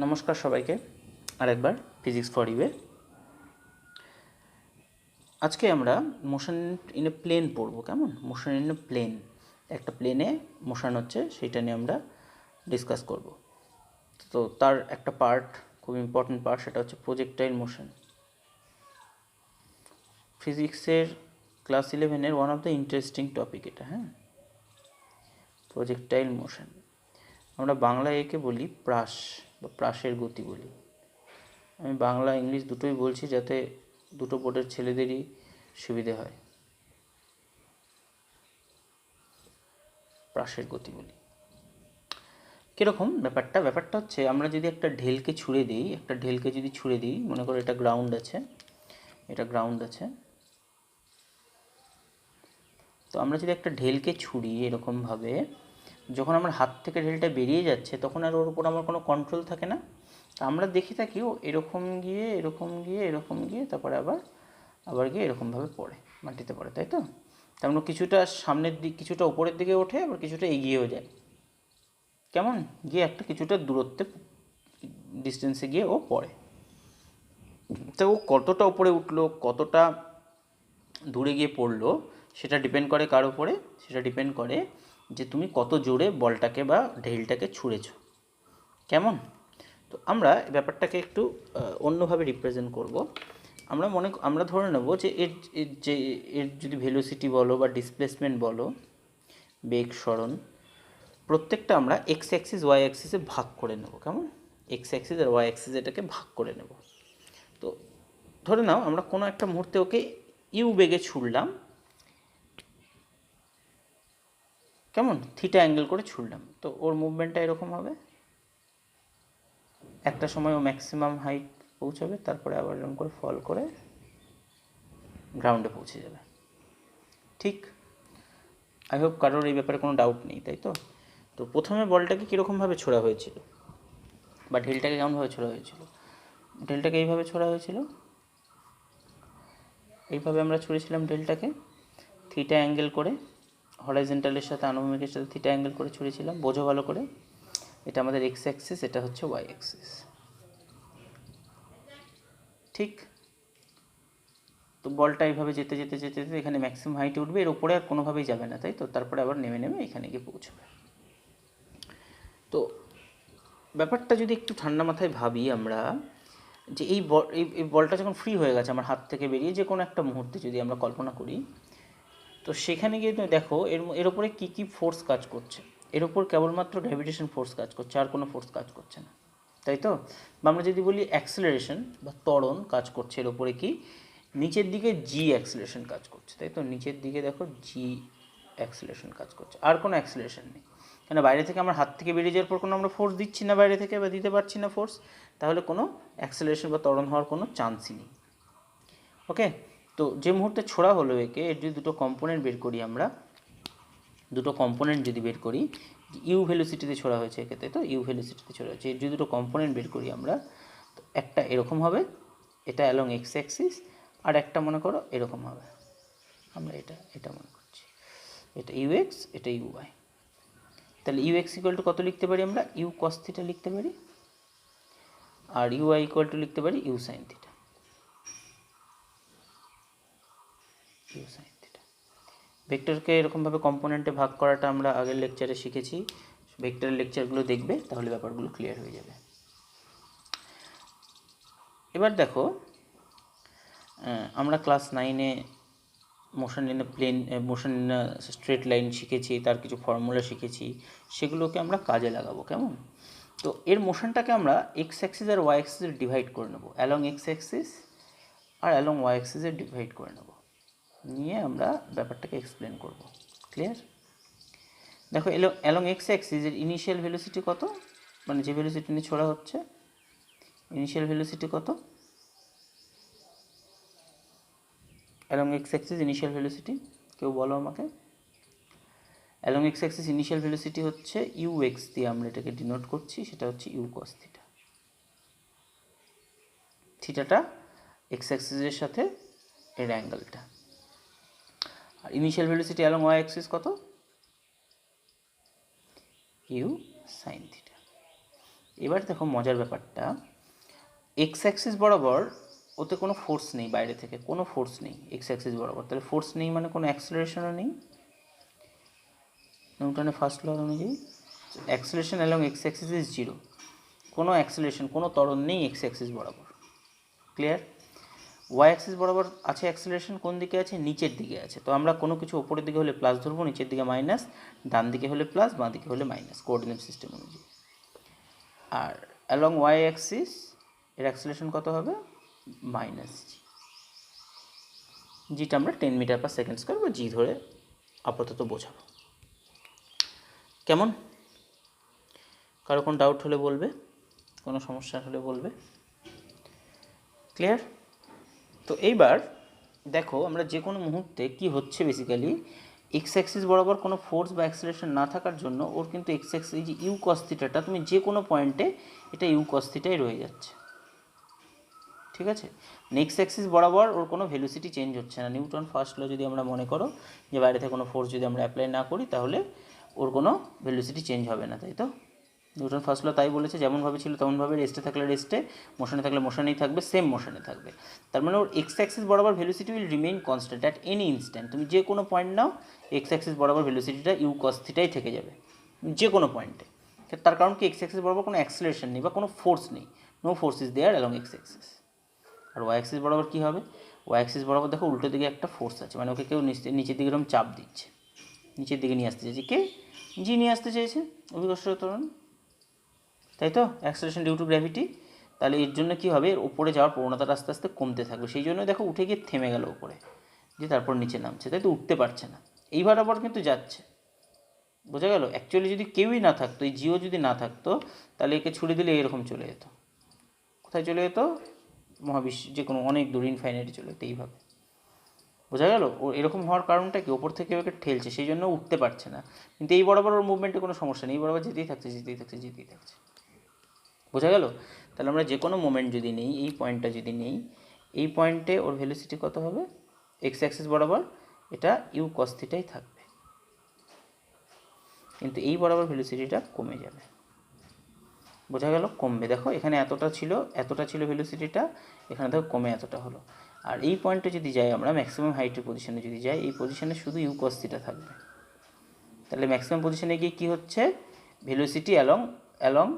নমস্কার সবাইকে আরেকবার ফিজিক্স ফর ইউয়ে। আজকে আমরা মোশন ইন এ প্লেন পড়ব। কেমন? মোশন ইন এ প্লেন, একটা প্লেনে মোশন হচ্ছে সেটা নিয়ে আমরা ডিসকাস করব। তো তার একটা পার্ট, খুব ইম্পর্টেন্ট পার্ট, সেটা হচ্ছে প্রজেক্টাইল মোশন। ফিজিক্সের ক্লাস 11-এর one of the interesting topic এটা। হ্যাঁ, প্রজেক্টাইল মোশন। আমরা বাংলায় একে বলি প্রাস বা প্রাসের গতি বলি। আমি বাংলা ইংলিশ দুটোই বলছি যাতে দুটো বোর্ডের ছেলেদেরই সুবিধে হয়। প্রাসের গতি বলি। কীরকম ব্যাপারটা হচ্ছে, আমরা যদি একটা ঢেলকে ছুঁড়ে দিই, মনে করো এটা গ্রাউন্ড আছে, তো আমরা যদি একটা ঢেলকে ছুঁড়ি এরকমভাবে, যখন আমার হাত থেকে ঢেলটা বেরিয়ে যাচ্ছে তখন আর ওর উপর আমার কোনো কন্ট্রোল থাকে না। তা আমরা দেখে থাকি ও এরকম গিয়ে তারপরে আবার গিয়ে এরকমভাবে পড়ে, মাটিতে পড়ে, তাই তো? তেমন কিছুটা সামনের দিক, কিছুটা উপরের দিকে ওঠে, আবার কিছুটা এগিয়েও যায়। কেমন? গিয়ে একটা কিছুটা দূরত্বে, ডিস্টেন্সে গিয়ে ও পড়ে। তো ও কতটা উপরে উঠলো, কতটা দূরে গিয়ে পড়লো, সেটা ডিপেন্ড করে কার উপরে? সেটা ডিপেন্ড করে যে তুমি কত জোরে বলটাকে বা ঢেলটাকে ছুঁড়েছো। কেমন? তো আমরা ব্যাপারটাকে একটু অন্যভাবে রিপ্রেজেন্ট করব। আমরা ধরে নেব যে এর যদি ভেলোসিটি বলো বা ডিসপ্লেসমেন্ট বলো, বেগ সরণ, প্রত্যেকটা আমরা এক্স অ্যাক্সিস ওয়াই অ্যাক্সিসে ভাগ করে নেব। কেমন? এক্স অ্যাক্সিস আর ওয়াই অ্যাক্সিস এটাকে ভাগ করে নেব। তো ধরে নাও আমরা কোনো একটা মুহূর্তে ওকে ইউ বেগে ছুড়লাম, কেমন? থিটা অ্যাঙ্গেল করে ছুড়লাম, তো ওর মুভমেন্টটা এরকম হবে। একটা সময় ও ম্যাক্সিমাম হাইট পৌঁছাবে, তারপরে আবার এরকম করে ফল করে গ্রাউন্ডে পৌঁছে যাবে। ঠিক? আই হোপ কারোর এই ব্যাপারে কোনো ডাউট নেই, তাই তো? তো প্রথমে বলটাকে কীরকমভাবে ছোড়া হয়েছিল, বা ঢেলটাকে কেমনভাবে ছোড়া হয়েছিল? ঢেলটাকে এইভাবে ছোড়া হয়েছিল, এইভাবে আমরা ছুঁড়েছিলাম ঢেলটাকে থিটা অ্যাঙ্গেল করে, হরাইজন্টালের সাথে আনুভূমিকের সাথে থিটা অ্যাঙ্গেল করে ছুঁড়েছিলাম। বোঝো ভালো করে, এটা আমাদের এক্স অ্যাক্সিস, এটা হচ্ছে ওয়াই অ্যাক্সিস। ঠিক? তো বলটা এইভাবে যেতে এখানে ম্যাক্সিমাম হাইটে উঠবে, এর উপরে আর কোনোভাবেই যাবে না, তাই তো? তারপরে আবার নেমে এখানে গিয়ে পৌঁছবে। তো ব্যাপারটা যদি একটু ঠান্ডা মাথায় ভাবি আমরা, যে এই বলটা যখন ফ্রি হয়ে গেছে আমার হাত থেকে বেরিয়ে, যে কোনো একটা মুহূর্তে যদি আমরা কল্পনা করি, তো সেখানে গিয়ে তুমি দেখো এর উপরে কী কী ফোর্স কাজ করছে। এর উপর কেবলমাত্র গ্র্যাভিটেশন ফোর্স কাজ করছে, আর কোনো ফোর্স কাজ করছে না, তাই তো? বা আমরা যদি বলি অ্যাক্সেলারেশন বা ত্বরণ কাজ করছে এর উপরে, কি নিচের দিকে জি অ্যাক্সেলারেশন কাজ করছে, তাই তো? নিচের দিকে দেখো জি অ্যাক্সেলারেশন কাজ করছে, আর কোনো অ্যাক্সেলারেশন নেই। কেন? বাইরে থেকে আমার হাত থেকে বেরিয়ে যাওয়ার পর কোনো আমরা ফোর্স দিচ্ছি না বাইরে থেকে, বা দিতে পারছি না ফোর্স, তাহলে কোনো অ্যাক্সেলারেশন বা ত্বরণ হওয়ার কোনো চান্সই নেই। ওকে? তো যে মুহূর্তে ছোড়া হলো একে, এর যদি দুটো কম্পোনেন্ট বের করি আমরা, ইউ ভেলোসিটিতে ছোড়া হয়েছে এক্ষেত্রে, তো ইউ ভেলোসিটিতে ছোড়া হয়েছে, এর যদি দুটো কম্পোনেন্ট বের করি আমরা, তো একটা এরকম হবে, এটা অ্যালং এক্স অ্যাক্সিস, আর একটা মনে করো এরকম হবে। আমরা এটা মনে করছি, এটা ইউ এক্স, এটা ইউ ওয়াই। তাহলে ইউ এক্স ইকুয়াল টু কত লিখতে পারি আমরা? ইউ কস থিটা লিখতে পারি, আর ইউ ওয়াই ইকুয়াল টু লিখতে পারি ইউ সাইন থিটা। ভেক্টরকে এরকমভাবে কম্পোনেন্টে ভাগ করাটা আমরা আগের লেকচারে শিখেছি। ভেক্টরের লেকচারগুলো দেখবে, তাহলে ব্যাপারগুলো ক্লিয়ার হয়ে যাবে। এবার দেখো, আমরা ক্লাস 9-এ motion in plane, motion in straight line শিখেছি, তার কিছু ফর্মুলা শিখেছি, সেগুলোকে আমরা কাজে লাগাবো। কেমন? তো এর মোশনটাকে আমরা এক্স অ্যাক্সিস আর ওয়াই অ্যাক্সিসে ডিভাইড করে নেবো, অ্যালং এক্স অ্যাক্সিস আর অ্যালং ওয়াই অ্যাক্সিসে ডিভাইড করে নেব, নিয়ে আমরা ব্যাপারটাকে এক্সপ্লেন করব। ক্লিয়ার? দেখো অ্যালং এক্স অ্যাক্সিসের ইনিশিয়াল ভেলোসিটি কত, মানে যে ভেলোসিটি নিয়ে ছোড়া হচ্ছে, ইনিশিয়াল ভেলোসিটি কত? Along x Axis initial velocity কেউ বলো আমাকে। Along x Axis initial velocity হচ্ছে ইউ এক্স দিয়ে আমরা এটাকে ডিনোট করছি, সেটা হচ্ছে ইউ কস থিটা। থিটাটা এক্স অ্যাক্সিসের সাথে এর অ্যাঙ্গেলটা। আর initial velocity along y axis কত? U sign theta. এবার দেখো মজার ব্যাপারটা, এক্স অ্যাক্সিস বরাবর ওতে কোনো ফোর্স নেই, বাইরে থেকে কোনো ফোর্স নেই এক্স অ্যাক্সিস বরাবর। তাহলে ফোর্স নেই মানে কোনো অ্যাক্সিলারেশনও নেই নিউটনের ফার্স্ট ল অনুযায়ী। Acceleration along x Axis is zero, কোনো অ্যাক্সিলারেশন কোনো ত্বরণ নেই এক্স অ্যাক্সিস বরাবর। ক্লিয়ার? ওয়াই অ্যাক্সিস বরাবর আছে অ্যাক্সিলারেশন, কোন দিকে আছে? নিচের দিকে আছে। তো আমরা কোনো কিছু ওপরের দিকে হলে প্লাস ধরবো, নিচের দিকে মাইনাস, ডান দিকে হলে প্লাস, বাঁ দিকে হলে মাইনাস, কোঅর্ডিনেট সিস্টেম অনুযায়ী। আর অ্যালং ওয়াই অ্যাক্সিস এর অ্যাক্সিলারেশন কত হবে? মাইনাস জি। জিটা আমরা 10 মিটার পার সেকেন্ড স্কোয়ার বা জি ধরে আপাতত বোঝাবো। কেমন? কারো কোনো ডাউট হলে বলবে, কোনো সমস্যা হলে বলবে। ক্লিয়ার? তো এইবার দেখো আমরা যে কোনো মুহূর্তে কি হচ্ছে, বেসিক্যালি এক্স অ্যাক্সিস বরাবর কোনো ফোর্স বা অ্যাক্সিলারেশন না থাকার জন্য ওর কিন্তু এক্স অ্যাক্সিস, এই যে ইউ কস থিটাটা, তুমি যে কোনো পয়েন্টে এটা ইউ কস থিটাই রয়ে যাচ্ছে। ঠিক আছে? এক্স অ্যাক্সিস বরাবর ওর কোনো ভেলোসিটি চেঞ্জ হচ্ছে না। নিউটন ফার্স্ট ল যদি আমরা মনে করো যে বাইরে থেকে কোনো ফোর্স যদি আমরা অ্যাপ্লাই না করি তাহলে ওর কোনো ভেলোসিটি চেঞ্জ হবে না, তাই তো? নিউটন ফার্স্ট ল তাই বলেছে, যেমনভাবে ছিল তেমনভাবে, রেস্টে থাকলে রেস্টে, মোশনে থাকলে মোশনেই থাকবে, সেম মোশনে থাকবে। তার মানে ওর এক্স অ্যাক্সিস বরাবর velocity will remain constant at any instant. তুমি যে কোনো পয়েন্ট নাও, এক্স অ্যাক্সিস বরাবর ভেলোসিটিটা ইউ কস থিটাই থেকে যাবে যে কোনো পয়েন্টে। তার কারণ কি, এক্স অ্যাক্সিস বরাবর কোনো অ্যাক্সিলারেশন নেই বা কোনো ফোর্স নেই, no force is there along x axis. আর ওয়াই অ্যাক্সিস বরাবর কী হবে? ওয়াই অ্যাক্সিস বরাবর দেখো উল্টো দিকে একটা ফোর্স আছে, মানে ওকে কেউ নিচের দিকে এরকম চাপ দিচ্ছে, নিচের দিকে নিয়ে আসতে চাইছে। কে? জি নিয়ে আসতে চেয়েছে, অভিকর্ষীয় ত্বরণ, তাই তো? Acceleration due to gravity. তাহলে এর জন্য কী হবে? এর উপরে যাওয়ার প্রবণতাটা আস্তে আস্তে কমতে থাকবে। সেই জন্য দেখো উঠে গিয়ে থেমে গেল উপরে, যে তারপর নিচে নামছে, তাই তো? উঠতে পারছে না, এইবার আবার কিন্তু যাচ্ছে। বোঝা গেল? অ্যাকচুয়ালি যদি কেউই না থাকতো, এই জিও যদি না থাকতো, তাহলে একে ছুড়ে দিলে এরকম চলে যেত। কোথায় চলে যেত? মহাবিশ্ব, যে কোনো অনেক দূর, ইনফাইনাইটে চলে যেত এইভাবে। বোঝা গেল? ও এরকম হওয়ার কারণটা কি, ওপর থেকে ওকে ঠেলছে, সেই জন্য উঠতে পারছে না। কিন্তু এই বরাবর ওর মুভমেন্টে কোনো সমস্যা নেই, এই বরাবর যেতেই থাকছে, যেতেই থাকছে, যেতেই থাকছে। বোঝা গেল? তাহলে আমরা যে কোনো মোমেন্ট যদি নেই, এই পয়েন্টটা যদি নেই, এই পয়েন্টে ওর ভেলোসিটি কত হবে? এক্স অ্যাক্সিস বরাবর এটা ইউ কস থিটাই থাকবে, কিন্তু এই বরাবর ভেলোসিটিটা কমে যাবে। বোঝা গেল? কমবে। দেখো এখানে এতটা ছিল ভেলোসিটিটা, এখানে দেখো কমে এতটা হলো। আর এই পয়েন্টে যদি যাই আমরা, ম্যাক্সিমাম হাইটের পজিশনে যদি যাই, এই পজিশনে শুধু ইউ কস থিটা থাকবে। তাহলে ম্যাক্সিমাম পজিশনে গিয়ে কী হচ্ছে? Velocity along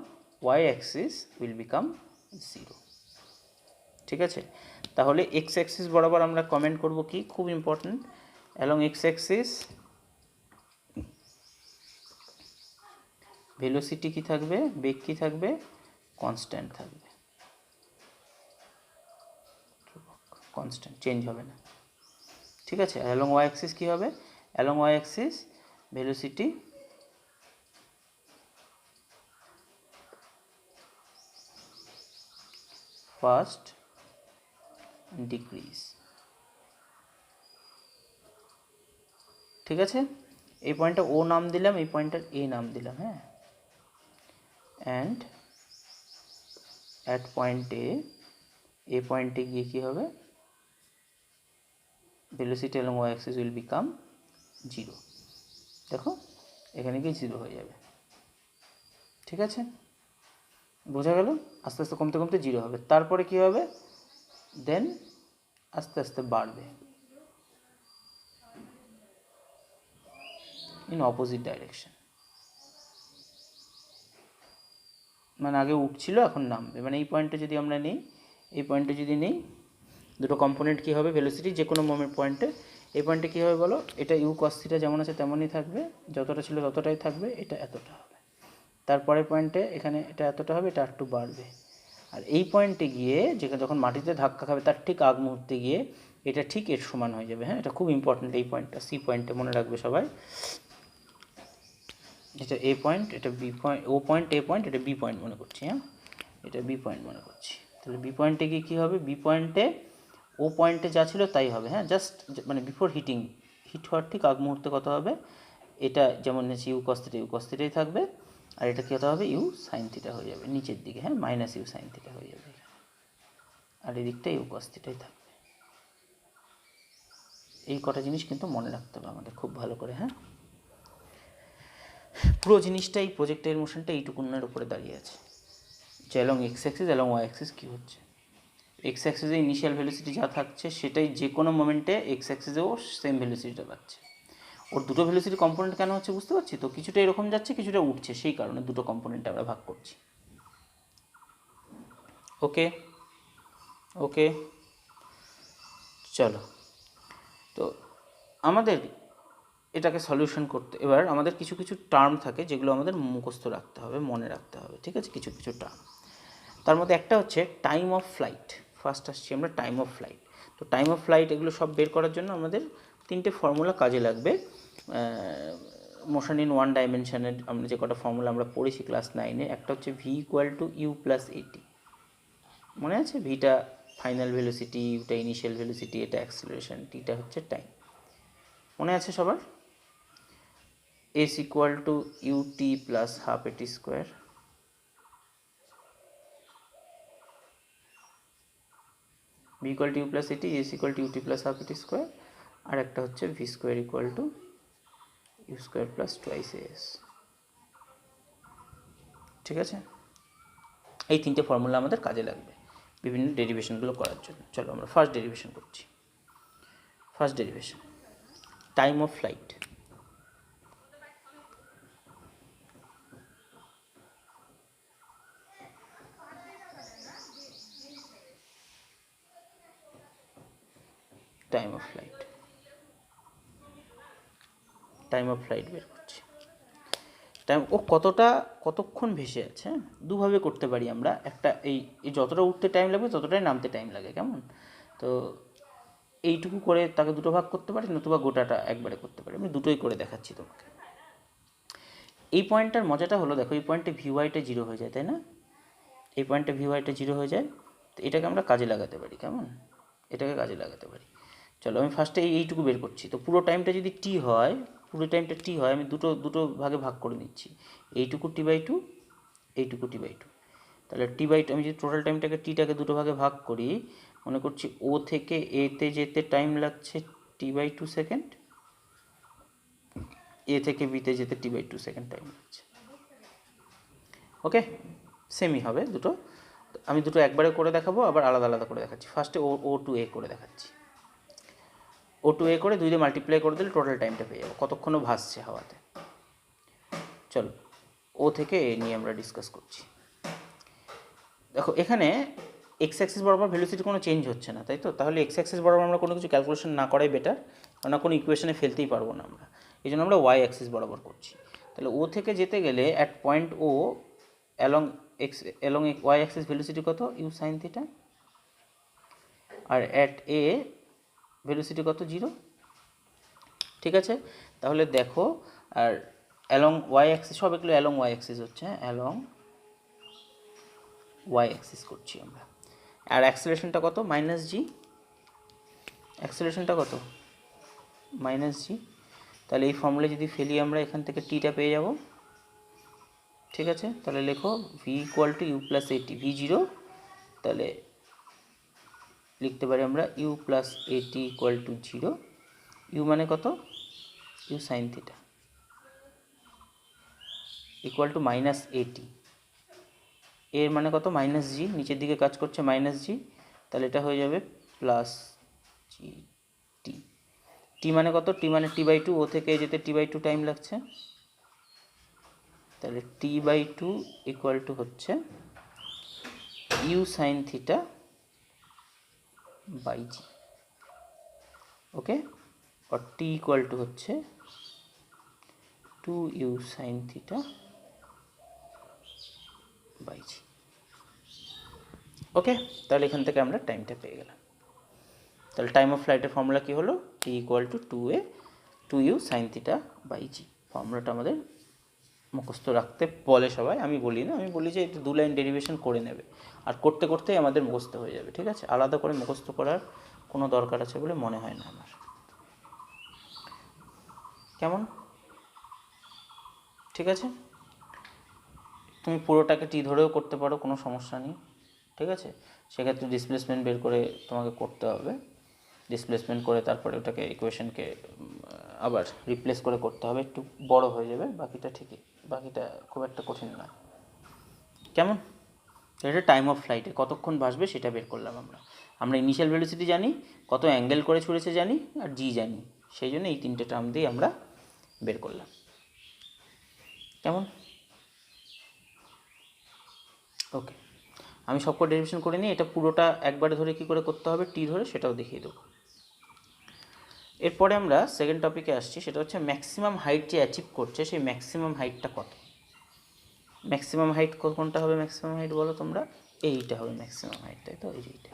y axis will become zero. ঠিক আছে? তাহলে এক্স অ্যাক্সিস বরাবর আমরা কমেন্ট করব কি, খুব important, along x axis velocity কী থাকবে? বেগ কী থাকবে? কনস্ট্যান্ট থাকবে, কনস্ট্যান্ট, চেঞ্জ হবে না। ঠিক আছে? অ্যালং ওয়াই অ্যাক্সিস কী হবে? Along y axis velocity first decrease. ঠিক আছে? এই পয়েন্টটা ও নাম দিলাম, এই পয়েন্টটার এ নাম দিলাম, হ্যাঁ। অ্যান্ড অ্যাট পয়েন্ট এ পয়েন্টে গিয়ে কী হবে? Velocity along y axis will become zero. দেখো এখানে গিয়ে জিরো হয়ে যাবে। ঠিক আছে? বোঝা গেল? আস্তে আস্তে কমতে কমতে জিরো হবে, তারপরে কী হবে? দেন আস্তে আস্তে বাড়বে ইন অপোজিট ডাইরেকশন। মানে আগে উঠছিল, এখন নামবে। মানে এই পয়েন্টে যদি আমরা নিই, এই পয়েন্টে যদি নিই, দুটো কম্পোনেন্ট কী হবে? ভেলোসিটি যে কোনো মোমেন্ট পয়েন্টে, এই পয়েন্টে কী হবে বলো? এটা ইউ কস থিটা যেমন আছে তেমনই থাকবে, যতটা ছিল ততটাই থাকবে, এটা এতটা হবে। তারপরের পয়েন্টে এখানে এটা এতটা হবে, এটা একটু বাড়বে। আর এই পয়েন্টে গিয়ে, যেখানে যখন মাটিতে ধাক্কা খাবে তার ঠিক আগ মুহূর্তে গিয়ে এটা ঠিক এর সমান হয়ে যাবে। হ্যাঁ, এটা খুব ইম্পর্ট্যান্ট, এই পয়েন্টটা, সি পয়েন্টে মনে রাখবে সবাই। এটা এ পয়েন্ট, এটা বি পয়েন্ট, ও পয়েন্ট এ পয়েন্ট, এটা বি পয়েন্ট মনে করছি, হ্যাঁ, এটা বি পয়েন্ট মনে করছি। তাহলে বি পয়েন্টে গিয়ে কী হবে? বি পয়েন্টে ও পয়েন্টে যা ছিল তাই হবে, হ্যাঁ, জাস্ট মানে বিফোর হিট হওয়ার ঠিক আগ মুহূর্তে কত হবে? এটা যেমন নিয়েছি ইউ কস থিটা, ইউ কস থিটাই থাকবে। আর এটা কী হতে হবে? ইউ সাইন থিটা হয়ে যাবে নিচের দিকে, হ্যাঁ, মাইনাস ইউ সাইন থিটা হয়ে যাবে। আর এই দিকটা ইউ কস থিটাই থাকবে। এই কটা জিনিস কিন্তু মনে রাখতে হবে আমাদের খুব ভালো করে, হ্যাঁ। পুরো জিনিসটা, এই প্রজেক্টের মোশনটা এইটুকুনের উপরে দাঁড়িয়ে আছে। যে along x axis along y axis কী হচ্ছে, এক্স অ্যাক্সিসে ইনিশিয়াল ভেলোসিটি যা থাকছে সেটাই যে কোনো মোমেন্টে এক্স অ্যাক্সিসেও সেম ভেলোসিটিটা পাচ্ছে। ওর দুটো ভেলোসিটি কম্পোনেন্ট কেন হচ্ছে বুঝতে পারছি তো, কিছুটা এরকম যাচ্ছে কিছুটা উঠছে, সেই কারণে দুটো কম্পোনেন্টে আমরা ভাগ করছি। ওকে ওকে চলো, তো আমাদের এটাকে সলিউশন করতে এবার আমাদের কিছু কিছু টার্ম থাকে যেগুলো আমাদের মুখস্থ রাখতে হবে, মনে রাখতে হবে, ঠিক আছে, কিছু কিছু টার্ম। তার মধ্যে একটা হচ্ছে টাইম অফ ফ্লাইট। ফার্স্ট আসছি আমরা টাইম অফ ফ্লাইট। তো টাইম অফ ফ্লাইট এগুলো সব বের করার জন্য আমাদের তিনটে ফর্মুলা কাজে লাগবে। মোশন ইন ওয়ান ডাইমেনশনের আমরা যে কটা ফর্মুলা আমরা পড়েছি ক্লাস 9-এ, একটা হচ্ছে v equal to u plus a t, মনে আছে? ভিটা ফাইনাল ভেলোসিটি, ইউটা ইনিশিয়াল ভেলোসিটি, এটা অ্যাক্সিলারেশন, টিটা হচ্ছে টাইম, মনে আছে সবার? S equal to u t plus half a t square, v equal to u plus a t, s equal to u t plus half a t square, আর একটা হচ্ছে v square equal to u square plus twice s. ঠিক আছে, এই তিনটে formula আমাদের কাজে লাগবে বিভিন্ন ডেরিভেশনগুলো করার জন্য। চলো আমরা ফার্স্ট ডেরিভেশন করছি। First derivation, time of flight. Time of flight, time of flight বের করছি। টাইম ও কতক্ষণ ভেসে আছে, দুভাবে করতে পারি আমরা। একটা এই যতটা উঠতে টাইম লাগবে ততটাই নামতে টাইম লাগে, কেমন? তো এইটুকু করে তাকে দুটো ভাগ করতে পারি, নতুবা গোটাটা একবারে করতে পারি। আমি দুটোই করে দেখাচ্ছি তোমাকে। এই পয়েন্টটার মজাটা হলো, দেখো এই পয়েন্টে ভি ওয়াইটা জিরো হয়ে যায়, তাই না? এই পয়েন্টে ভি ওয়াইটা জিরো হয়ে যায়, তো এটাকে আমরা কাজে লাগাতে পারি, কেমন? এটাকে কাজে লাগাতে পারি। চলো আমি ফার্স্টে এইটুকু বের করছি। তো পুরো টাইমটা যদি টি হয়, পুরো টাইমটা টি হয়, আমি দুটো ভাগে ভাগ করে নিচ্ছি, এইটুকু টি বাই টু, এইটুকু টি বাই টু। তাহলে টি বাই টু, আমি যদি টোটাল টাইমটাকে টিটাকে দুটো ভাগে ভাগ করি, মনে করছি ও থেকে এতে যেতে টাইম লাগছে টি বাই টু সেকেন্ড, এ থেকে বিতে যেতে টি বাই টু সেকেন্ড টাইম লাগছে। ওকে, সেমই হবে দুটো। আমি দুটো একবারে করে দেখাবো, আবার আলাদা আলাদা করে দেখাচ্ছি। ফার্স্টে ও টু এ করে দেখাচ্ছি। ও টু এ করে 2 দিয়ে মাল্টিপ্লাই করে দিলে টোটাল টাইমটা পেয়ে যাবো, কতক্ষণও ভাসছে হাওয়াতে। চলো ও থেকে এ নিয়ে আমরা ডিসকাস করছি। দেখো এখানে এক্স অ্যাক্সিস বরাবর ভেলোসিটি কোনো চেঞ্জ হচ্ছে না, তাই তো? তাহলে এক্স অ্যাক্সিস বরাবর আমরা কোনো কিছু ক্যালকুলেশন না করাই বেটার, কারণ কোনো ইকুয়েশনে ফেলতেই পারবো না আমরা, এই জন্য আমরা ওয়াই অ্যাক্সিস বরাবর করছি। তাহলে ও থেকে যেতে গেলে at point O along y axis velocity কত? U sign theta. আর অ্যাট এ ভেলোসিটি কত? 0। ঠিক আছে, তাহলে দেখো, আর অ্যালং ওয়াই অ্যাক্সিস, সব এগুলো অ্যালং ওয়াই অ্যাক্সিস হচ্ছে, অ্যালং ওয়াই অ্যাক্সিস করছি আমরা। আর অ্যাক্সেলারেশনটা কত? মাইনাস জি। অ্যাক্সেলারেশনটা কত? মাইনাস জি। তাহলে এই ফর্মুলা যদি ফেলি আমরা, এখান থেকে টিটা পেয়ে যাব। ঠিক আছে, তাহলে লেখো v equal to u plus a t, v zero, তাহলে লিখতে পারি আমরা u plus a t equal to 0। U মানে কত? U sign theta equal to minus a t, এর মানে কত? মাইনাস জি, নিচের দিকে কাজ করছে মাইনাস জি, তাহলে এটা হয়ে যাবে প্লাস জি টি। টি মানে কত? টি মানে টি বাই টু, ও থেকে যেতে টি বাই টু টাইম লাগছে, তাহলে t by two equal to হচ্ছে u sign theta by g. Okay, আর টি ইকুয়াল টু হচ্ছে 2u sign theta by g. Okay, তাহলে এখান থেকে আমরা টাইমটা পেয়ে গেলাম। তাহলে টাইম অফ ফ্লাইটের ফর্মুলা কী হলো? T equal to 2u sign theta by g. ফর্মুলাটা আমাদের মুখস্থ রাখতে বলে সবাই, আমি বলি না, আমি বলি যে একটু 2 লাইন ডেরিভেশন করে নেবে, আর করতে করতেই আমাদের মুখস্থ হয়ে যাবে। ঠিক আছে, আলাদা করে মুখস্থ করার কোনো দরকার আছে বলে মনে হয় না আমার। কেমন? ঠিক আছে, তুমি পুরোটাকে টি ধরেও করতে পারো, কোনো সমস্যা নেই। ঠিক আছে, সেক্ষেত্রে ডিসপ্লেসমেন্ট বের করে তোমাকে করতে হবে, ডিসপ্লেসমেন্ট করে তারপরে ওটাকে ইকুয়েশনকে আবার রিপ্লেস করে করতে হবে, একটু বড় হয়ে যাবে, বাকিটা ঠিকই, বাকিটা খুব একটা কঠিন নয়। কেমন? এটা টাইম অফ ফ্লাইটে কতক্ষণ ভাসবে সেটা বের করলাম আমরা। আমরা ইনিশিয়াল ভেলোসিটি জানি, কত অ্যাঙ্গেল করে ছুড়েছে জানি, আর জি জানি, সেই জন্য এই তিনটে টার্ম দিয়ে আমরা বের করলাম। কেমন? ওকে, আমি সবকটা ডেরিভেশন করে নিই। এটা পুরোটা একবারে ধরে কী করে করতে হবে টি ধরে সেটাও দেখিয়ে দেবো। এরপরে আমরা সেকেন্ড টপিকে আসছি, সেটা হচ্ছে ম্যাক্সিমাম হাইট যে অ্যাচিভ করছে সেই ম্যাক্সিমাম হাইটটা কত। ম্যাক্সিমাম হাইট কোনটা হবে? ম্যাক্সিমাম হাইট বলো তোমরা? এইটা হবে ম্যাক্সিমাম হাইট, তাই তো? এইটা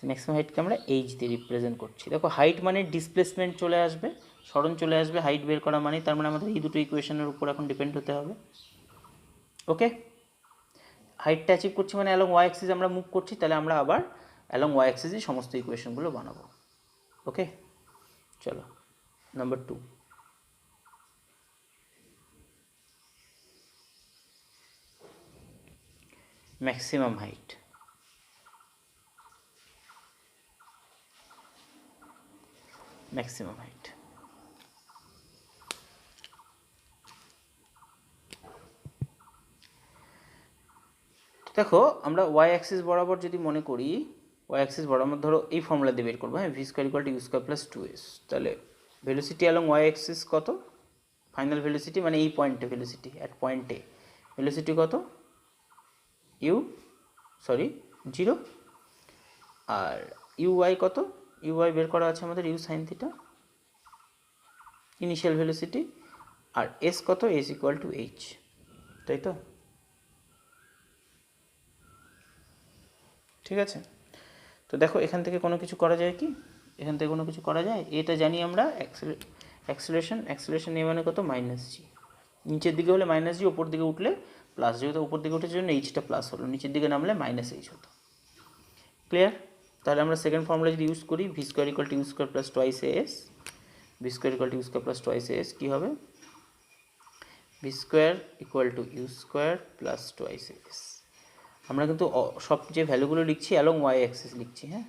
ম্যাক্সিমাম হাইটকে আমরা এইচ দিয়ে রিপ্রেজেন্ট করছি। দেখো হাইট মানে ডিসপ্লেসমেন্ট চলে আসবে, সরণ চলে আসবে, হাইট বের করা মানে, তার মানে আমাদের এই দুটো ইকুয়েশনের উপর এখন ডিপেন্ড হতে হবে। ওকে, হাইটটা অ্যাচিভ করছি মানে অ্যালং ওয়াই অ্যাক্সিস আমরা মুভ করছি, তাহলে আমরা আবার অ্যালং ওয়াই অ্যাক্সিসই সমস্ত ইকুয়েশনগুলো বানাবো। ওকে, চলো number 2। Maximum height. Maximum height দেখো, আমরা ওয়াই অ্যাক্সিস বরাবর যদি মনে করি, ওয়াই অ্যাক্সিস বরাবর ধরো এই ফর্মুলা দিয়ে বের করবো, হ্যাঁ, v square equal to u square plus 2s। তাহলে ভেলোসিটি অ্যালং ওয়াই অ্যাক্সিস কত? ফাইনাল ভেলোসিটি মানে এই পয়েন্টে ভেলোসিটি, অ্যাট পয়েন্টে ভেলোসিটি কত? জিরো। আর ইউ ওয়াই কত? ইউ ওয়াই বের করা আছে আমাদের, u sign theta, initial velocity. আর এস কত? এস ইকুয়াল টু এইচ, তাই তো? ঠিক আছে, তো দেখো এখান থেকে কোনো কিছু করা যায় কি? এখান থেকে কোনো কিছু করা যায়? এটা জানি আমরা, অ্যাক্সেলারেশন এ মানে কত? মাইনাস জি। নিচের দিকে হলে মাইনাস জি, ওপর দিকে উঠলে প্লাস, যেহেতু উপর দিকে উঠেছে জন্য এইচটা প্লাস হলো, নিচের দিকে নামলে মাইনাস এইচ হতো। ক্লিয়ার? তাহলে আমরা সেকেন্ড ফর্মুলা যদি ইউজ করি, v square equal to u square plus twice s, v square equal to u square plus twice s কী হবে? V square equal to u square plus twice s. আমরা কিন্তু সব যে ভ্যালুগুলো লিখছি অ্যালং ওয়াই অ্যাক্সিস লিখছি, হ্যাঁ,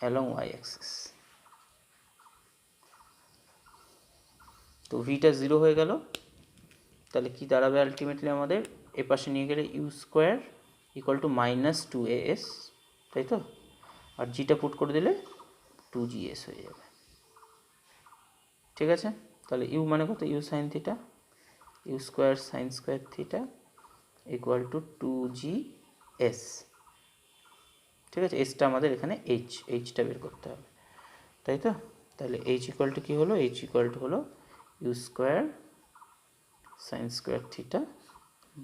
অ্যালং ওয়াই অ্যাক্সিস। তো ভিটা 0 হয়ে গেল, তাহলে কি দাঁড়াবে আলটিমেটলি আমাদের? এ পাশে নিয়ে গেলে u square equal to minus 2as, তাই তো? আর জিটা পুট করে দিলে 2gs হয়ে যাবে। ঠিক আছে, তাহলে ইউ মানে কত? U sign theta, u square sin square theta equal to 2gs। ঠিক আছে, এসটা আমাদের এখানে এইচটা বের করতে হবে, তাই তো? তাহলে এইচ ইকুয়াল টু কী হলো? এইচ ইকুয়াল টু হলো u square sin square theta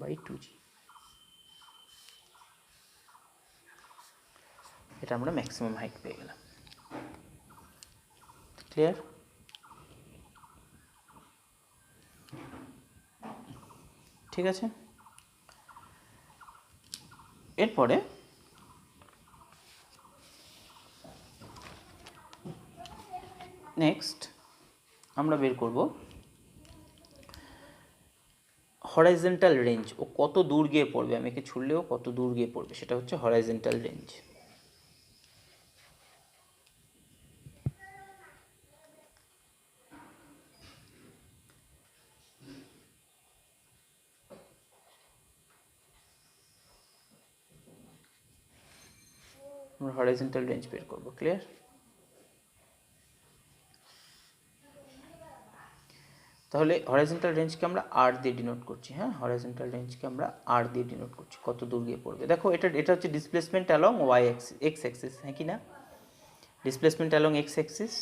by 2g। এটা আমরা ম্যাক্সিমাম হাইট পেয়ে গেলাম। ক্লিয়ার? ঠিক আছে, এরপরে নেক্সট আমরা বের করব হরাইজন্টাল রেঞ্জ। ও কত দূর গিয়ে পড়বে, আমি একে ছুড়লেও কত দূর গিয়ে পড়বে, সেটা হচ্ছে হরাইজন্টাল রেঞ্জ। আমরা হরাইজন্টাল রেঞ্জ বের করব। ক্লিয়ার? তাহলে হরাইজন্টাল রেঞ্জকে আমরা আর দিয়ে ডিনোট করছি, হ্যাঁ, হরাইজন্টাল রেঞ্জকে আমরা আর দিয়ে ডিনোট করছি, কত দূর গিয়ে পড়বে। দেখো এটা হচ্ছে displacement along y axis, x axis, হ্যাঁ কি না? Displacement along x axis.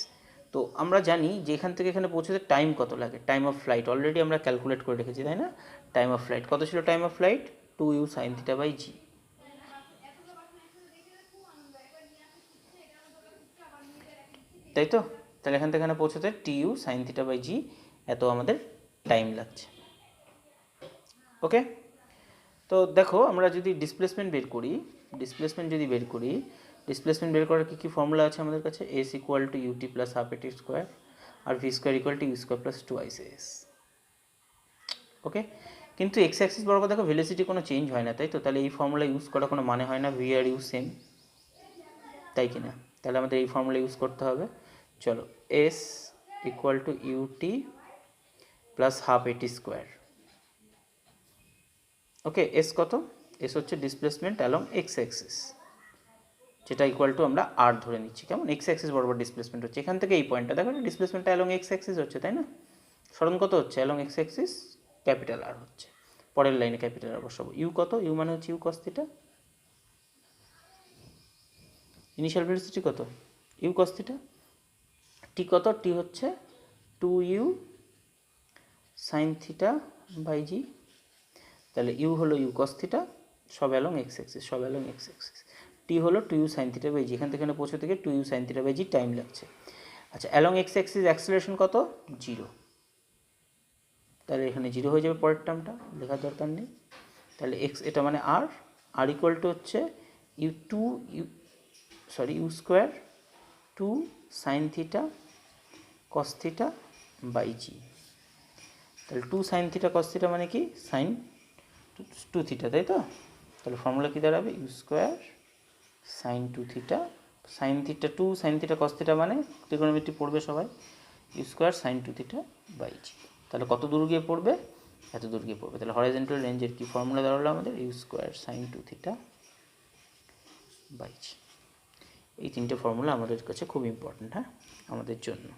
তো আমরা জানি যে এখান থেকে এখানে পৌঁছতে টাইম কত লাগে, টাইম অফ ফ্লাইট অলরেডি আমরা ক্যালকুলেট করে রেখেছি, তাই না? টাইম অফ ফ্লাইট কত ছিল? Time of flight 2u sin theta by g, তাই তো? তাহলে এখান থেকে এখানে পৌঁছতে টিউ সাইন থিটা বাই জি এত আমাদের টাইম লাগছে। ওকে, তো দেখো আমরা যদি ডিসপ্লেসমেন্ট বের করি, ডিসপ্লেসমেন্ট বের করার কী ফর্মুলা আছে আমাদের কাছে? S equal to u t plus half a t square, আর v square equal to u square plus 2is। Okay, কিন্তু এক্স অ্যাক্সিস বরাবর দেখো ভেলোসিটি কোনো চেঞ্জ হয় না, তাই তো? তাহলে এই ফর্মুলা ইউজ করা কোনো মানে হয় না, ভি আর ইউ সেম, তাই কি না? তাহলে আমাদের এই ফর্মুলা ইউজ করতে হবে। চলো, s equal to u t plus half a t square. Okay, s কত? এস হচ্ছে ডিসপ্লেসমেন্ট অ্যালং এক্স অ্যাক্সিস, যেটা ইকুয়াল টু আমরা আর ধরে নিচ্ছি, কেমন? এক্স অ্যাক্সিস বরাবর ডিসপ্লেসমেন্ট হচ্ছে এখান থেকে এই পয়েন্টটা, দেখো ডিসপ্লেসমেন্টটা অ্যালং এক্স অ্যাক্সিস হচ্ছে, তাই না? সরণ কত হচ্ছে? Along x axis capital R হচ্ছে, পরের লাইনে ক্যাপিটাল আর বসাবো। ইউ কত? ইউ মানে হচ্ছে u cos theta. Initial velocity কত? U cos theta. টি কত? টি হচ্ছে 2u sign theta by g. তাহলে ইউ হলো ইউ কস থিটা, সব অ্যালং এক্স অ্যাক্সিস, সব অ্যালং এক্স অ্যাক্সিস। টি হলো 2u সাইন থিটা বাই জি, এখান থেকে পৌঁছে থেকে 2u sign theta by g time লাগছে। আচ্ছা, অ্যালং এক্স অ্যাক্সিস অ্যাক্সিলারেশন কত? 0। তাহলে এখানে 0 হয়ে যাবে, পরের টার্মটা লেখার দরকার নেই। তাহলে এক্স, এটা মানে আর, আর ইকুয়াল টু হচ্ছে u square 2 sine theta cos theta by g. তাহলে 2 সাইন থিটা কস থিটা মানে কি? সাইন 2 থিটা, তাই তো? তাহলে ফর্মুলা কী দাঁড়াবে? U square sine 2 theta, sine theta 2 sine theta cos theta মানে ত্রিকোণমিতি পড়বে সবাই, u square sine 2 theta by g. তাহলে কত দূর গিয়ে পড়বে? এত দূর গিয়ে পড়বে। তাহলে হরাইজন্টাল রেঞ্জের কি ফর্মুলা দাঁড়ালো আমাদের? U square sine 2 theta by g. এই তিনটে ফর্মুলা আমাদের কাছে খুব ইম্পর্ট্যান্ট, হ্যাঁ, আমাদের জন্য।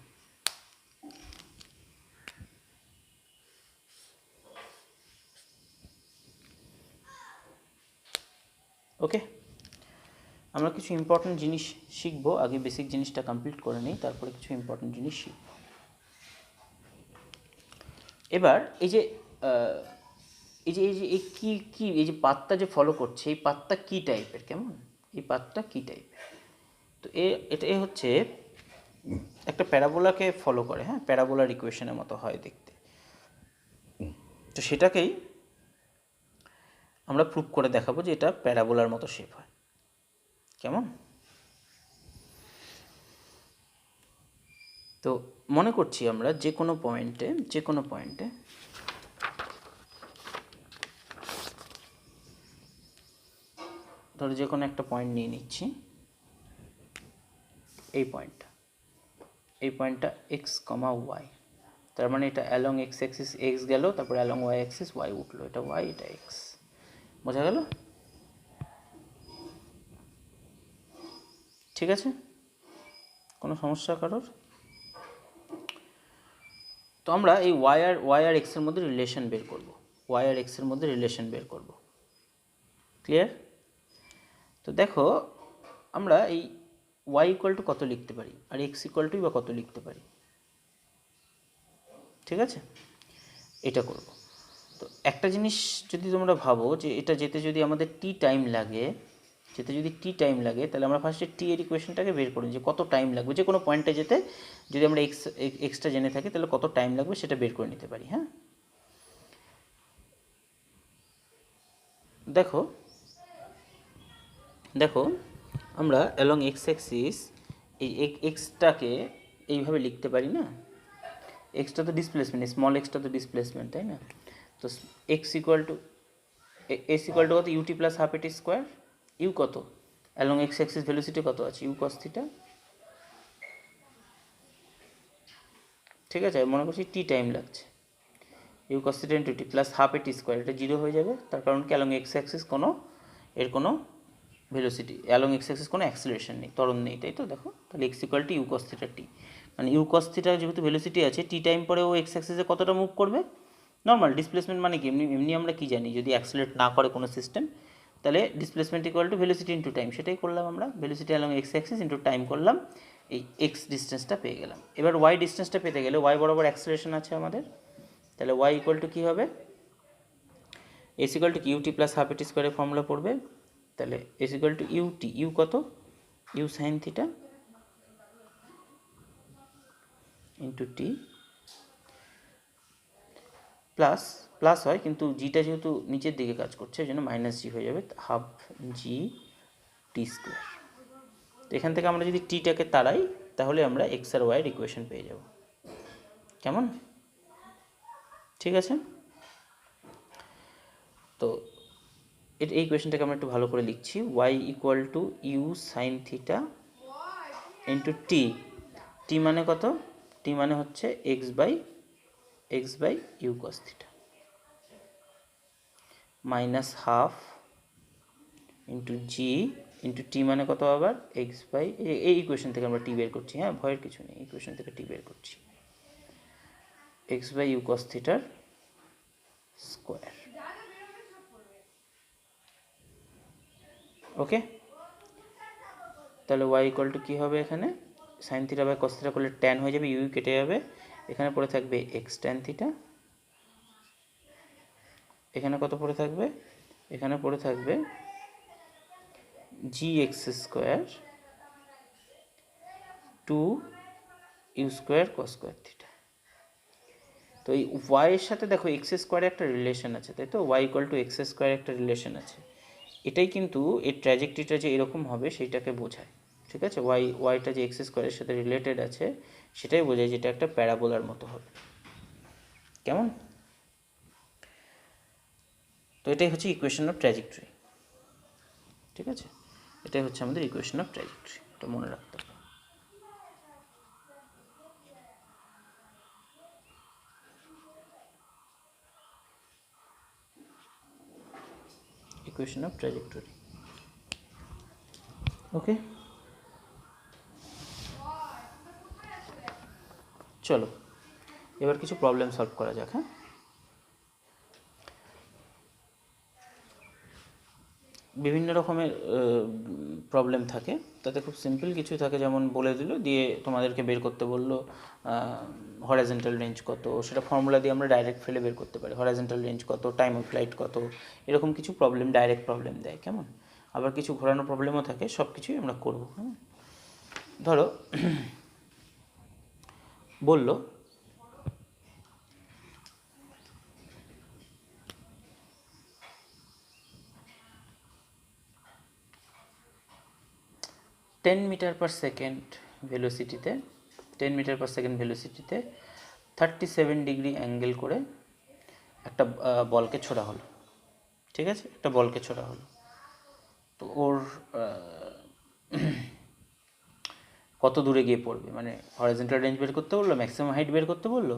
ওকে, আমরা কিছু ইম্পর্ট্যান্ট জিনিস শিখবো, আগে বেসিক জিনিসটা কমপ্লিট করে নিই, তারপরে কিছু ইম্পর্ট্যান্ট জিনিস শিখব। এবার এই যে এই যে পাতটা যে ফলো করছে, এই পাতটা কী টাইপের, কেমন? এই পাতটা কী টাইপের? তো এটা হচ্ছে একটা প্যারাবোলাকে ফলো করে, হ্যাঁ, প্যারাবোলার ইকুয়েশনের মতো হয় দেখতে। তো সেটাকেই আমরা প্রুভ করে দেখাবো যে এটা প্যারাবোলার মতো শেপ হয়, কেমন? তো মনে করছি আমরা যে কোনো পয়েন্টে ধরো যে কোনো একটা পয়েন্ট নিয়ে নিচ্ছি, এই পয়েন্টটা এক্স কমা ওয়াই, তার মানে এটা অ্যালং এক্স অ্যাক্সিস এক্স গেল, তারপরে অ্যালং ওয়াই অ্যাক্সিস ওয়াই উঠলো, এটা ওয়াই, এটা এক্স। বোঝা গেল? ঠিক আছে, কোনো সমস্যা কারোর? তো আমরা এই ওয়াই আর এক্সের মধ্যে রিলেশন বের করব, ওয়াই আর এক্সের মধ্যে রিলেশন বের করব। ক্লিয়ার? তো দেখো, আমরা এই ওয়াই ইকুয়াল টু কত লিখতে পারি আর এক্স ইকুয়াল টু বা কত লিখতে পারি, ঠিক আছে? এটা করব। তো একটা জিনিস যদি তোমরা ভাবো যে এটা যেতে যদি আমাদের টি টাইম লাগে, তাহলে আমরা ফার্স্টে টি এর ইকুয়েশনটাকে বের করি, যে কত টাইম লাগবে যে কোনো পয়েন্টে যেতে, যদি আমরা এক্সটা জেনে থাকি তাহলে কত টাইম লাগবে সেটা বের করে নিতে পারি। হ্যাঁ, দেখো আমরা অ্যালং এক্স অ্যাক্সিস এই এক্সটাকে এইভাবে লিখতে পারি না, এক্সটা তো ডিসপ্লেসমেন্ট, স্মল এক্সটা তো ডিসপ্লেসমেন্ট, তাই না? তো x equal to s equal to কত? U t plus half a t square. U কত? অ্যালং এক্স অ্যাক্সিস ভেলোসিটি কত আছে? U cos theta. ঠিক আছে, মনে করছি টি টাইম লাগছে, u cos theta into t plus half a t square, এটা 0 হয়ে যাবে, তার কারণ কি অ্যালং এক্স অ্যাক্সিস কোনো ভেলোসিটি, অ্যালং এক্স অ্যাক্সিস কোনো অ্যাক্সিলারেশন নেই, ত্বরণ নেই, তাই তো? দেখো, তাহলে x equal to u cos theta t, মানে ইউ কস থিটা যেহেতু ভেলোসিটি আছে, টি টাইম পরে ও এক্স অ্যাক্সিসে কতটা মুভ করবে? নর্মাল ডিসপ্লেসমেন্ট মানে কি, এমনি আমরা কি জানি, যদি অ্যাক্সিলারেট না করে কোনো সিস্টেম, তাহলে displacement equal to velocity into time, সেটাই করলাম আমরা, velocity along x Axis into time করলাম, এই এক্স ডিস্টেন্সটা পেয়ে গেলাম। এবার ওয়াই ডিস্টেন্সটা পেতে গেলে ওয়াই বরাবর অ্যাক্সিলারেশন আছে আমাদের, তাহলে ওয়াই ইকুয়াল টু কী হবে? S equal to u t plus half a t স্কোয়ারের ফর্মুলা পড়বে, তাহলে s equal to u t, u কত? U sign theta into t plus হয়, কিন্তু জিটা যেহেতু নিচের দিকে কাজ করছে ওই জন্য মাইনাস জি হয়ে যাবে, হাফ জি টি স্কোয়ার। তো এখান থেকে আমরা যদি টিটাকে তাড়াই তাহলে আমরা এক্স আর ওয়াইয়ের ইকুয়েশন পেয়ে যাব, কেমন? ঠিক আছে, তো এই ইকুয়েশনটাকে আমরা একটু ভালো করে লিখছি, y equal to u sign theta into t, t মানে কত? টি মানে হচ্ছে x by u cos theta minus half into g into t মানে কত আবার এক্স বাই, এই ইকুয়েশন থেকে আমরা টি বের করছি, হ্যাঁ ভয়ের কিছু নেই, ইকুয়েশন থেকে টি বের করছি, এক্স বাই ইউ কস থিটার স্কোয়ার। ওকে, তাহলে ওয়াই ইকুয়াল টু কী হবে এখানে, sin theta by cos theta করলে ট্যান হয়ে যাবে, ইউ কেটে যাবে, এখানে পড়ে থাকবে এক্স ট্যান থিটা, এখানে কত পড়ে থাকবে, এখানে পড়ে থাকবে g x square two u square cos square theta. তো এই ওয়াইয়ের সাথে দেখো এক্স স্কোয়ারে একটা রিলেশন আছে, তাই তো, y equal to x square একটা রিলেশন আছে, এটাই কিন্তু এর ট্র্যাজেক্টরিটা যে এরকম হবে সেইটাকে বোঝায়, ঠিক আছে, ওয়াইটা যে এক্স স্কোয়ারের সাথে রিলেটেড আছে সেটাই বোঝায়, যেটা একটা প্যারাবোলার মতো হবে, কেমন। তো এটাই হচ্ছে ইকুয়েশন অফ ট্র্যাজেক্টরি, ঠিক আছে, এটাই হচ্ছে আমাদের ইকুয়েশন অফ ট্র্যাজেক্টরি, এটা মনে রাখতে হবে। ইকুয়েশন অফ ট্র্যাজেক্টরি, ওকে। চলো এবার কিছু প্রবলেম সলভ করা যাক, হ্যাঁ। বিভিন্ন রকমের প্রবলেম থাকে, তাতে খুব সিম্পল কিছু থাকে, যেমন বলে দিল দিয়ে তোমাদেরকে বের করতে বললো হরাইজন্টাল রেঞ্জ কত, সেটা ফর্মুলা দিয়ে আমরা ডাইরেক্ট ফেলে বের করতে পারি, হরাইজন্টাল রেঞ্জ কত, টাইম অফ ফ্লাইট কত, এরকম কিছু প্রবলেম ডাইরেক্ট প্রবলেম দেয়, কেমন। আবার কিছু ঘোরানো প্রবলেমও থাকে, সব কিছুই আমরা করবো, হ্যাঁ। ধরো বললো 10 মিটার পার সেকেন্ড ভেলোসিটিতে 10 মিটার পার সেকেন্ড ভেলোসিটিতে 37 ডিগ্রি অ্যাঙ্গেল করে একটা বলকে ছোড়া হলো, ঠিক আছে, একটা বলকে ছোড়া হলো। তো ওর কত দূরে গিয়ে পড়বে, মানে হরাইজন্টাল রেঞ্জ বের করতে বললো, ম্যাক্সিমাম হাইট বের করতে বললো,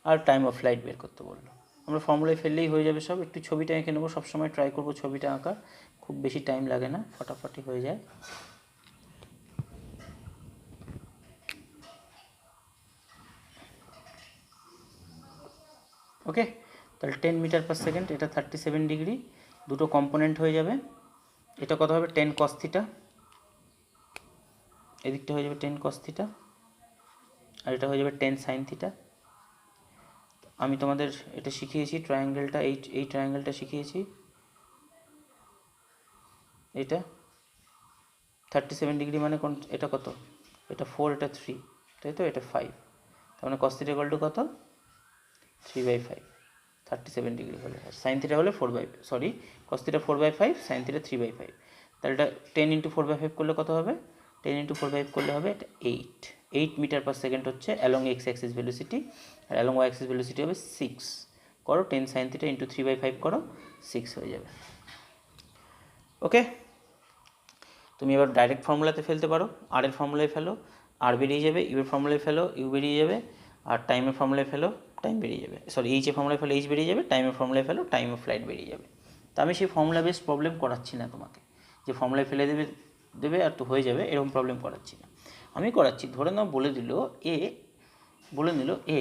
আর টাইম অফ ফ্লাইট বের করতে বললো। আমরা ফর্মুলায় ফেললেই হয়ে যাবে সব। একটু ছবিটা এঁকে নেবো, সবসময় ট্রাই করবো ছবিটা আঁকা, খুব বেশি টাইম লাগে না, ফটাফটি হয়ে যায়। ওকে, তাহলে 10 মিটার পার সেকেন্ড, এটা 37 ডিগ্রি, দুটো কম্পোনেন্ট হয়ে যাবে। এটা কত হবে 10 কস থিটা, এদিকটা হয়ে যাবে 10 কস থিটা, আর এটা হয়ে যাবে 10 সাইন থিটা। আমি তোমাদের এটা শিখিয়েছি ট্রায়াঙ্গেলটা, এই ট্রায়াঙ্গেলটা শিখিয়েছি, এটা 37 ডিগ্রি মানে কোন, এটা কত, এটা 4, এটা 3, তাই তো, এটা 5, তার মানে কস থিটা ইকুয়াল টু কত 3/5, 37 ডিগ্রি হলে। আর সাইন থিটা হলে 4/5, sorry, cos theta 4/5, sine theta 3/5, তাহলে এটা 10 ইন্টু 4/5 করলে কত হবে, 10 ইন্টু 4/5 করলে হবে এটা 8 মিটার পার সেকেন্ড হচ্ছে অ্যালং এক্স অ্যাক্সিস ভেলোসিটি, আর অ্যালং ওয়াই অ্যাক্সিস ভেলোসিটি হবে 6, করো 10 সাইন থিটা ইন্টু 3/5 করো, 6 হয়ে যাবে। ওকে, তুমি এবার ডাইরেক্ট ফর্মুলাতে ফেলতে পারো, আর এর ফর্মুলায় ফেলো, আর বেরিয়ে যাবে, ইউ এর ফর্মুলায় ফেলো, ইউ বেরিয়ে যাবে, আর টাইমের ফর্মুলায় ফেলো, টাইম বেরিয়ে যাবে, সরি এইচ এর ফর্মুলায় ফেলো, এইচ বেরিয়ে যাবে, টাইমের ফর্মুলায় ফেলো, টাইম অফ ফ্লাইট বেরিয়ে যাবে। তো আমি সেই ফর্মুলা বেস প্রবলেম করাচ্ছি না তোমাকে, যে ফর্মুলায় ফেলে দেবে আর তো হয়ে যাবে, এরকম প্রবলেম করাচ্ছি না। আমি করাচ্ছি, ধরে নাও বলে নিল এ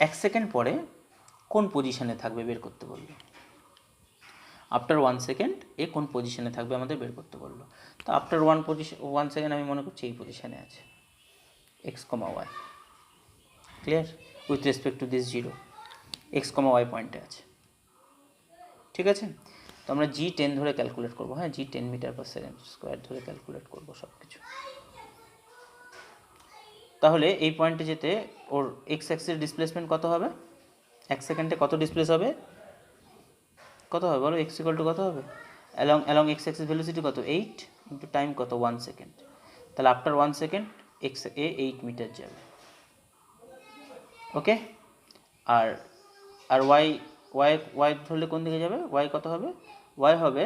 1 সেকেন্ড পরে কোন পজিশানে থাকবে বের করতে বললো, আফটার 1 সেকেন্ড এ কোন পজিশানে থাকবে আমাদের বের করতে বললো। তো আফটার 1 সেকেন্ড আমি মনে করছি এই পজিশানে আছে, x comma y, clear, with respect to this 0, x comma y পয়েন্টে আছে, ঠিক আছে। তো আমরা G10 ধরে ক্যালকুলেট করবো, হ্যাঁ, G10 meter per second square ধরে ক্যালকুলেট করবো সব কিছু। তাহলে এই পয়েন্টে যেতে ওর এক্স অ্যাক্সিসের ডিসপ্লেসমেন্ট কত হবে, 1 সেকেন্ডে কত ডিসপ্লেস হবে, কত হবে বলো, এক্স ইকুয়াল টু কত হবে, অ্যালং এক্স অ্যাক্সিস ভেলোসিটি কত 8 ইন্টু টাইম কত 1 সেকেন্ড, তাহলে আফটার 1 সেকেন্ড এক্স এ 8 মিটার যাবে। ওকে, আর আর ওয়াই ওয়াই ওয়াই ধরলে কোন দিকে যাবে, ওয়াই কত হবে, ওয়াই হবে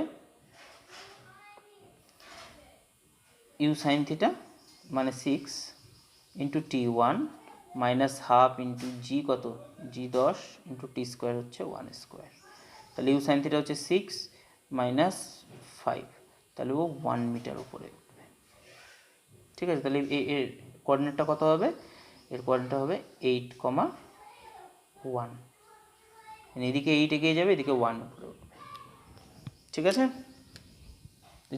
ইউ সাইন থিটা মানে 6 into T1 minus half into g কত, জি 10 ইন্টু টি স্কোয়ার হচ্ছে 1 স্কোয়ার, তাহলে ইউ সাইন থিটা হচ্ছে 6 মাইনাস 5, তাহলে ও 1 মিটার উপরে উঠবে। ঠিক আছে, তাহলে এর কোঅর্ডিনেটটা কত হবে? এর কোঅর্ডিনেটটা হবে 8,1, এদিকে 8 এগিয়ে যাবে, এদিকে 1 উপরে উঠবে। ঠিক আছে,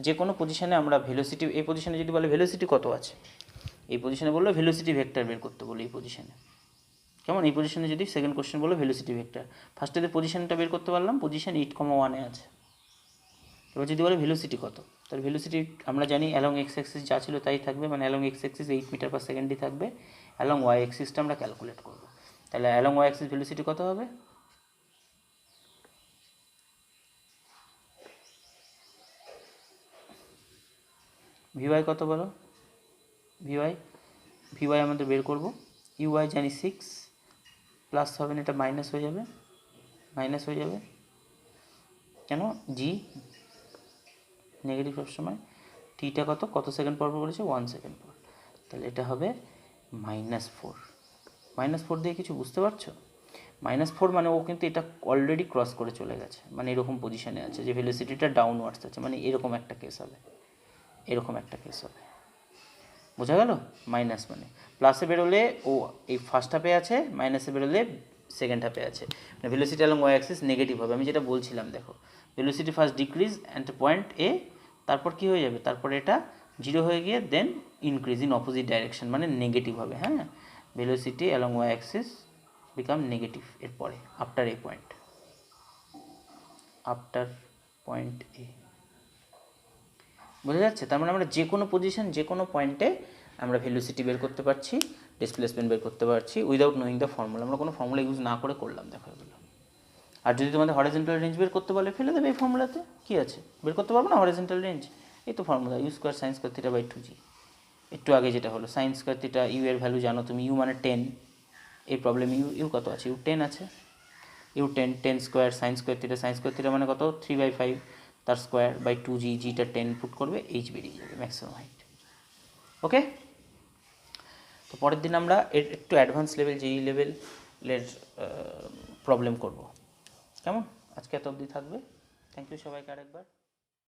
যে কোনো পজিশনে আমরা ভেলোসিটি, এই পজিশনে যদি বলে ভেলোসিটি কত আছে, এই পজিশনে বললো ভেলোসিটি ভেক্টর বের করতে বলে, এই পজিশনে কেমন, এই পজিশনে যদি সেকেন্ড কোশ্চেন বলো ভেলোসিটি ভেক্টর, ফার্স্টে পজিশনটা বের করতে পারলাম, পজিশন 8,1 আছে। এবার যদি বলে ভেলোসিটি কত, তাহলে ভেলোসিটি আমরা জানি অ্যালং এক্স অ্যাক্সিস যা ছিল তাই থাকবে, মানে along x axis 8 metre per সেকেন্ডই থাকবে, অ্যালং ওয়াই অ্যাক্সিসটা আমরা ক্যালকুলেট করবো। তাহলে অ্যালং ওয়াই অ্যাক্সিস ভেলোসিটি কত হবে? ভিওয়াই কত বলো? ভিওয়াই আমাদের বের করবো, ইউআই জানি 6 প্লাস হবেন, এটা মাইনাস হয়ে যাবে, কেন? জি নেগেটিভ সবসময়, টিটা কত সেকেন্ড পর বলেছে? 1 সেকেন্ড পর, তাহলে এটা হবে -4। -4 দিয়ে কিছু বুঝতে পারছো? -4 মানে ও কিন্তু এটা অলরেডি ক্রস করে চলে গেছে, মানে এরকম পজিশনে আছে যে ভেলোসিটিটা ডাউনওয়ার্ডস আছে, মানে এরকম একটা কেস হবে, বোঝা গেল? মাইনাস মানে প্লাসে বেরোলে ও এই ফার্স্ট হাফে আছে, মাইনাসে বেরোলে সেকেন্ড হাফে আছে, মানে velocity along y axis negative হবে। আমি যেটা বলছিলাম দেখো, velocity first decrease and point A, তারপর কি হয়ে যাবে, তারপর এটা 0 হয়ে গিয়ে then increase in opposite direction, মানে নেগেটিভ হবে। হ্যাঁ, velocity along y axis become negative এরপরে, আফটার পয়েন্ট এ। বোঝা যাচ্ছে? তার মানে আমরা যে কোনো পজিশন, যে কোনো পয়েন্টে আমরা ভেলোসিটি বের করতে পারছি, ডিসপ্লেসমেন্ট বের করতে পারছি উইদাউট নোয়িং দ্য ফর্মুলা। আমরা কোনো ফর্মুলা ইউজ না করে করলাম, দেখো এগুলো। আর যদি তোমাদের হরিজন্টাল রেঞ্জ বের করতে বলে, ফেলে দেবে এই ফর্মুলাতে, কী আছে, বের করতে পারবো না হরিজন্টাল রেঞ্জ, এই তো formula, u square sin square theta by 2g। একটু আগে যেটা হলো সাইন স্কোয়ার থিটা, ইউ এর ভ্যালু জানো তুমি, ইউ মানে 10, এই প্রবলেম ইউ কত আছে, ইউ 10 আছে, u 10 square sin square theta মানে কত, 3/5 তার স্কোয়ার বাই 2g, জিটা 10 পুট করবে, এইচ বেরিয়ে যাবে ম্যাক্সিমাম হাইট। ওকে, তো পরের দিন আমরা একটু অ্যাডভান্স লেভেল, যেই লেভেলের প্রবলেম করব, কেমন? আজকে এত অবধি থাকবে। থ্যাংক ইউ সবাইকে আরেকবার।